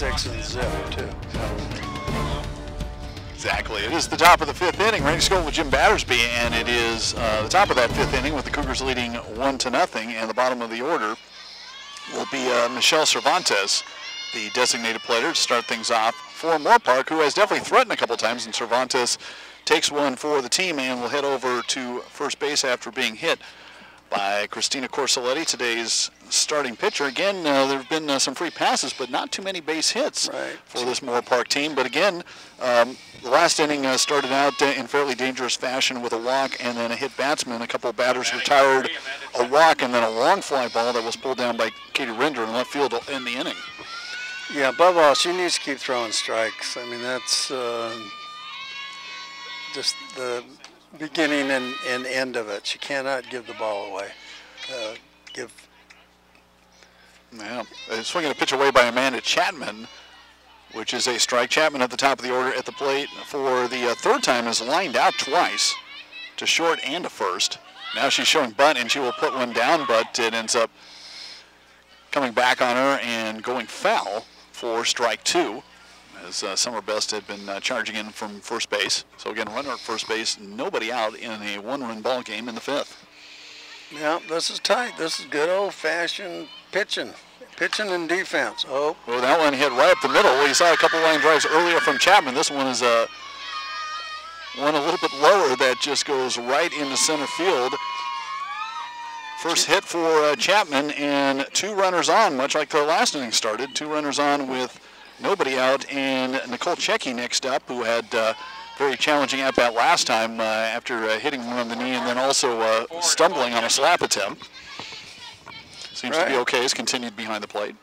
6 and zip, too. Exactly. It is the top of the 5th inning. Ready to go with Jim Battersby, and it is the top of that 5th inning with the Cougars leading 1-0, and the bottom of the order will be Michelle Cervantes, the designated player, to start things off for Moorpark, who has definitely threatened a couple times, and Cervantes takes one for the team and will head over to first base after being hit by Christina Corsoletti, today's starting pitcher. Again, there have been some free passes, but not too many base hits for this Moorpark team. But again, the last inning started out in fairly dangerous fashion with a walk and then a hit batsman. A couple of batters retired, a walk, and then a long fly ball that was pulled down by Katie Rinder in left field to end the inning. Yeah, above all, she needs to keep throwing strikes. I mean, that's just the beginning and end of it. She cannot give the ball away. Yeah, swinging a pitch away by Amanda Chapman, which is a strike. Chapman at the top of the order at the plate for the third time is lined out twice to short and to first. Now she's showing bunt, and she will put one down, but it ends up coming back on her and going foul for strike 2. As Summer Best had been charging in from first base. So again, runner at first base, nobody out in a one-run ball game in the 5th. Yeah, this is tight. This is good old-fashioned pitching and defense. Oh, well, that one hit right up the middle. Well, you saw a couple line drives earlier from Chapman. This one is one a little bit lower that just goes right into center field. First hit for Chapman, and 2 runners on, much like their last inning started. 2 runners on with nobody out, and Nicole Checky next up, who had very challenging at bat last time after hitting one on the knee and then also stumbling on a slap attempt. Seems to be okay, has continued behind the plate.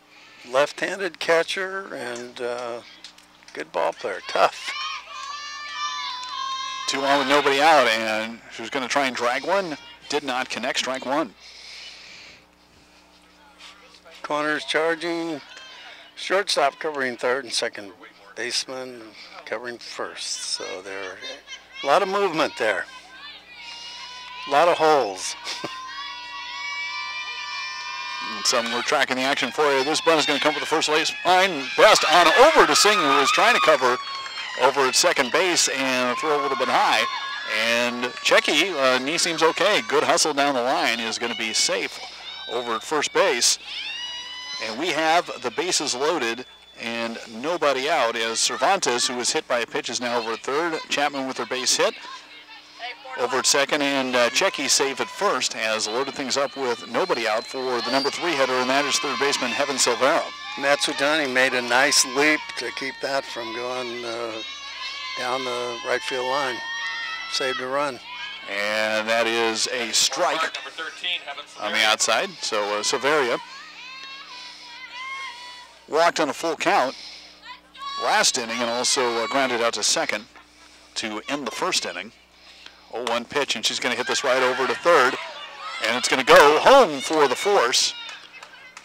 Left-handed catcher and good ball player, tough. 2 on with nobody out, and she was going to try and drag one. Did not connect, strike 1. Corners charging. Shortstop covering third and second baseman covering first. So there a lot of movement there. A lot of holes. We're tracking the action for you. This bunt is going to come for the first base line. Best on over to Singh, who is trying to cover over at second base and throw a little bit high. And Checky, knee seems okay. Good hustle down the line, is going to be safe over at first base. And we have the bases loaded and nobody out, as Cervantes, who was hit by a pitch, is now over at third. Chapman with her base hit over at second, and Checky safe at first has loaded things up with nobody out for the number 3 hitter, and that is third baseman Heaven Silvera. Matsutani made a nice leap to keep that from going down the right field line. Saved a run. And that is a strike number 13, on the outside. So Silveria walked on a full count last inning and also grounded out to second to end the first inning. 0-1 pitch, and she's going to hit this right over to third, and it's going to go home for the force.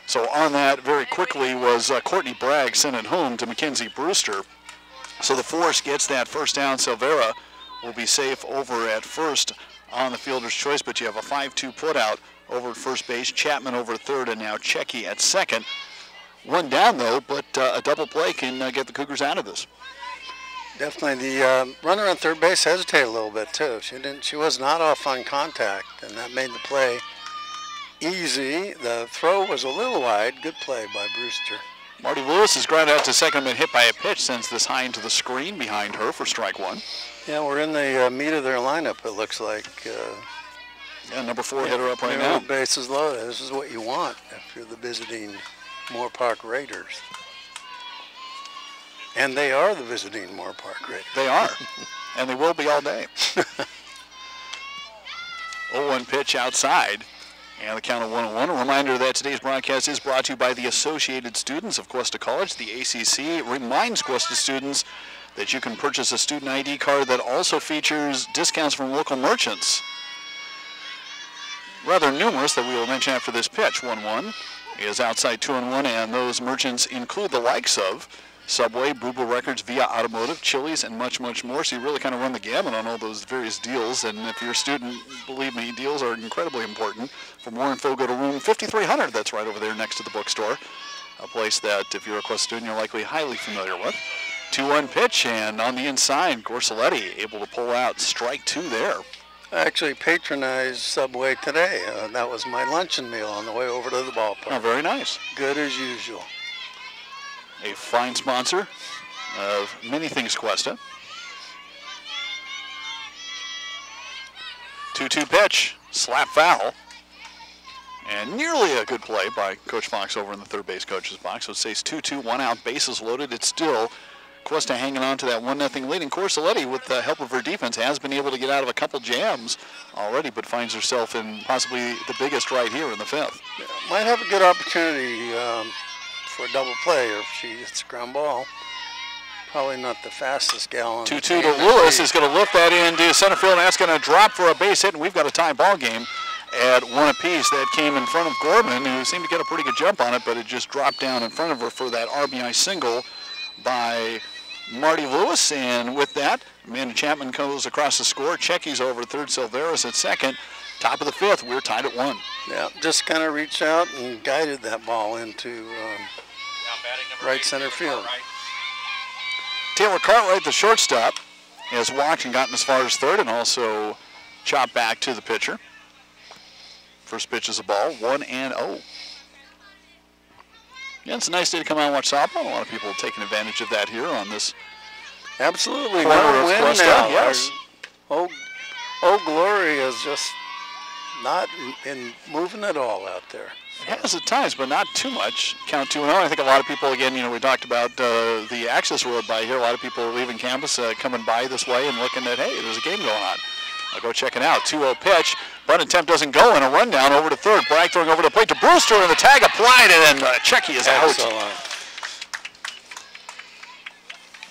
So on that very quickly was Courtney Bragg sent it home to Mackenzie Brewster. So the force gets that first down. Silvera will be safe over at first on the fielder's choice, but you have a 5-2 put out over at first base. Chapman over at third, and now Checky at second. One down though, but a double play can get the Cougars out of this. Definitely, the runner on third base hesitated a little bit too. She was not off on contact, and that made the play easy. The throw was a little wide. Good play by Brewster. Marty Lewis is grounded out to second, been hit by a pitch, sends this high into the screen behind her for strike 1. Yeah, we're in the meat of their lineup, it looks like. Yeah, number 4 hitter up right now. Bases loaded. This is what you want if you're the visiting Moorpark Raiders. And they are the visiting Moorpark Raiders. They are, and they will be all day. 0-1 pitch outside, and the count of 1-1. A reminder that today's broadcast is brought to you by the Associated Students of Cuesta College. The ACC reminds Cuesta students that you can purchase a student ID card that also features discounts from local merchants. Rather numerous that we will mention after this pitch. 1-1 is outside 2-1, and those merchants include the likes of Subway, Boo Records, Via Automotive, Chili's, and much, much more. So you really kind of run the gamut on all those various deals. And if you're a student, believe me, deals are incredibly important. For more info, go to room 5300. That's right over there next to the bookstore. a place that if you're a Cuestaño, you're likely highly familiar with. 2-1 pitch, and on the inside, Gorsoletti able to pull out strike 2 there. I actually patronized Subway today. That was my luncheon meal on the way over to the ballpark. Oh, very nice. Good as usual. A fine sponsor of many things Cuesta. 2-2 pitch, slap foul. And nearly a good play by Coach Fox over in the third base coach's box. So it stays 2-2, 1 out, bases loaded. It's still Cuesta hanging on to that 1-0 lead. And Gorsoletti, with the help of her defense, has been able to get out of a couple jams already, but finds herself in possibly the biggest right here in the 5th. Yeah, might have a good opportunity for a double play, or if she hits a ground ball. Probably not the fastest gal on 2-2 to Lewis is going to lift that into center field, and that's going to drop for a base hit, and we've got a tie ball game at 1 apiece. That came in front of Gorman, who seemed to get a pretty good jump on it, but it just dropped down in front of her for that RBI single by Marty Lewis. And with that, Amanda Chapman goes across the score. Checky's over third, Silveris at second. Top of the 5th, we're tied at 1. Yeah, just kind of reached out and guided that ball into right center field. Taylor Cartwright, the shortstop, has walked and gotten as far as third, and also chopped back to the pitcher. First pitch is a ball, 1-0. Yeah, it's a nice day to come out and watch softball. A lot of people are taking advantage of that here on this. Absolutely, corner no of win Cuesta. now. Yes. Old Glory is just not in moving at all out there. It has at times, but not too much. Count 2-0. I think a lot of people, again, we talked about the access road by here. A lot of people are leaving campus, coming by this way and looking at, hey, there's a game going on. I'll go check it out. 2-0 pitch. Bunt attempt doesn't go, and a rundown over to third. Bragg throwing over the plate to Brewster, and the tag applied, and Checky is out.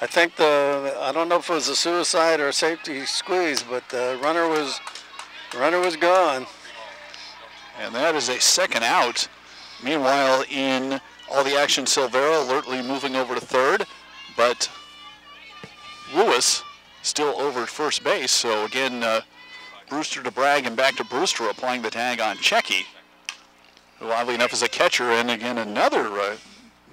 I think I don't know if it was a suicide or a safety squeeze, but the runner was gone. And that is a second out. Meanwhile, in all the action, Silvera alertly moving over to third, but Lewis still over at first base. So again, Brewster to Bragg and back to Brewster, applying the tag on Checky, who oddly enough is a catcher. And again, another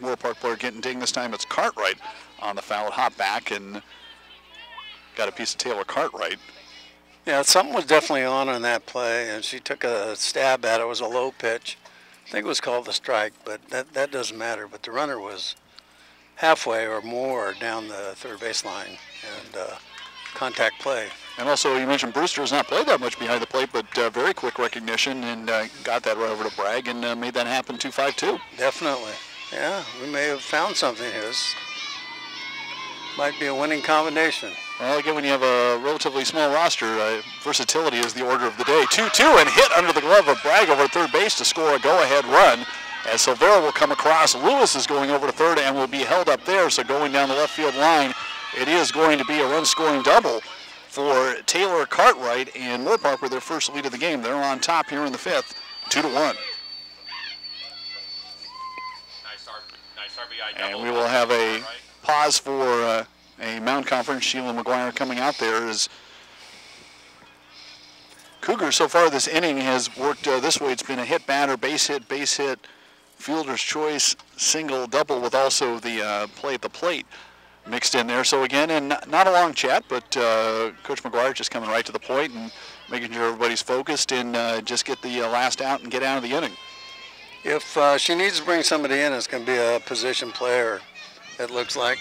Moorpark player getting dinged. This time it's Cartwright on the foul. Hop back and got a piece of Taylor Cartwright. Yeah, something was definitely on that play, and she took a stab at it. It was a low pitch. I think it was called a strike, but that doesn't matter. But the runner was halfway or more down the third base line, and contact play. And also, you mentioned Brewster has not played that much behind the plate, but very quick recognition, and got that right over to Bragg and made that happen 2-5-2. Definitely. Yeah, we may have found something here. This might be a winning combination. Well, again, when you have a relatively small roster, versatility is the order of the day. 2-2 and hit under the glove of Bragg over at third base to score a go-ahead run. As Silvera will come across, Lewis is going over to third and will be held up there. So going down the left field line, it is going to be a run-scoring double for Taylor Cartwright and Moorpark with their first lead of the game. They're on top here in the 5th, 2-1. Nice RBI double. And we will have a pause for a mound conference. Sheila McGuire coming out there as Cougar so far this inning has worked this way. It's been a hit batter, base hit, fielder's choice, single, double with also the play at the plate mixed in there. So again, and not a long chat, but Coach McGuire just coming right to the point and making sure everybody's focused and just get the last out and get out of the inning. If she needs to bring somebody in, it's going to be a position player, it looks like.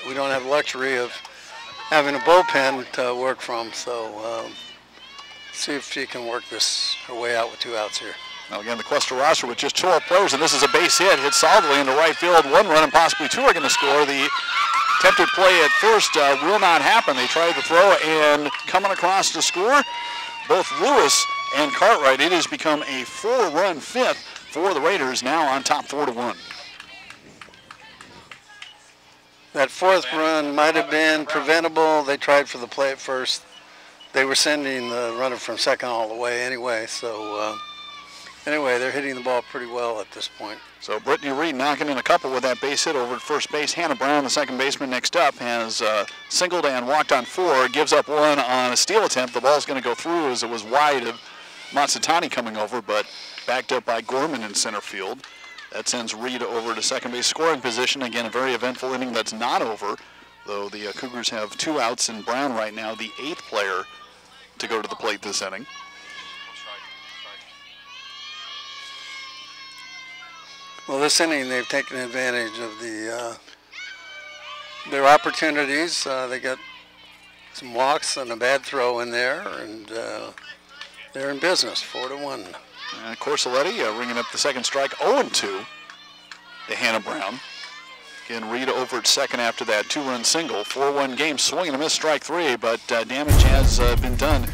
We don't have the luxury of having a bullpen to work from, so see if she can work her way out with 2 outs here. Now again, the Cuesta roster with just 12 players, and this is a base hit, hit solidly into right field. 1 run and possibly 2 are going to score. The attempted play at first will not happen. They tried to throw, and coming across to score, both Lewis and Cartwright. It has become a 4-run 5th for the Raiders, now on top 4-1. That 4th run might have been preventable. They tried for the play at first. They were sending the runner from second all the way anyway. So anyway, they're hitting the ball pretty well at this point. So Brittany Reed knocking in a couple with that base hit over at first base. Hannah Brown, the second baseman next up, has singled and walked on 4. Gives up 1 on a steal attempt. The ball's going to go through as it was wide of Matsutani coming over, but backed up by Gorman in center field. That sends Reed over to second base scoring position. Again, a very eventful inning that's not over, though the Cougars have 2 outs in Brown right now, the 8th player to go to the plate this inning. Well, this inning they've taken advantage of their opportunities. They got some walks and a bad throw in there, and they're in business, 4-1. Corselletti ringing up the second strike, 0-2 to Hannah Brown. Again, Reed over at second after that 2-run single. 4-1 game, swing and a miss, strike 3, but damage has been done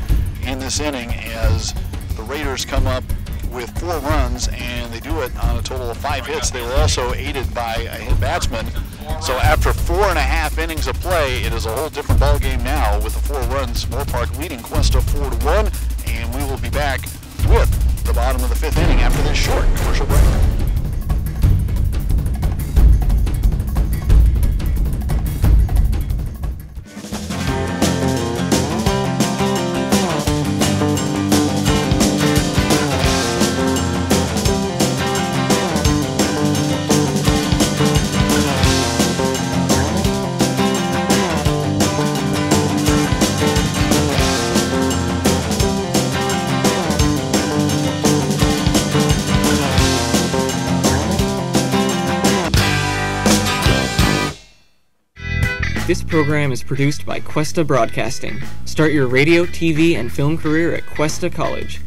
in this inning as the Raiders come up with 4 runs, and they do it on a total of 5 hits. They were also aided by a hit batsman. So after 4.5 innings of play, it is a whole different ball game now with the 4 runs. Moorpark leading Cuesta 4-1, and we will be back with the bottom of the 5th inning after this short commercial break. This program is produced by Cuesta Broadcasting. Start your radio, TV, and film career at Cuesta College.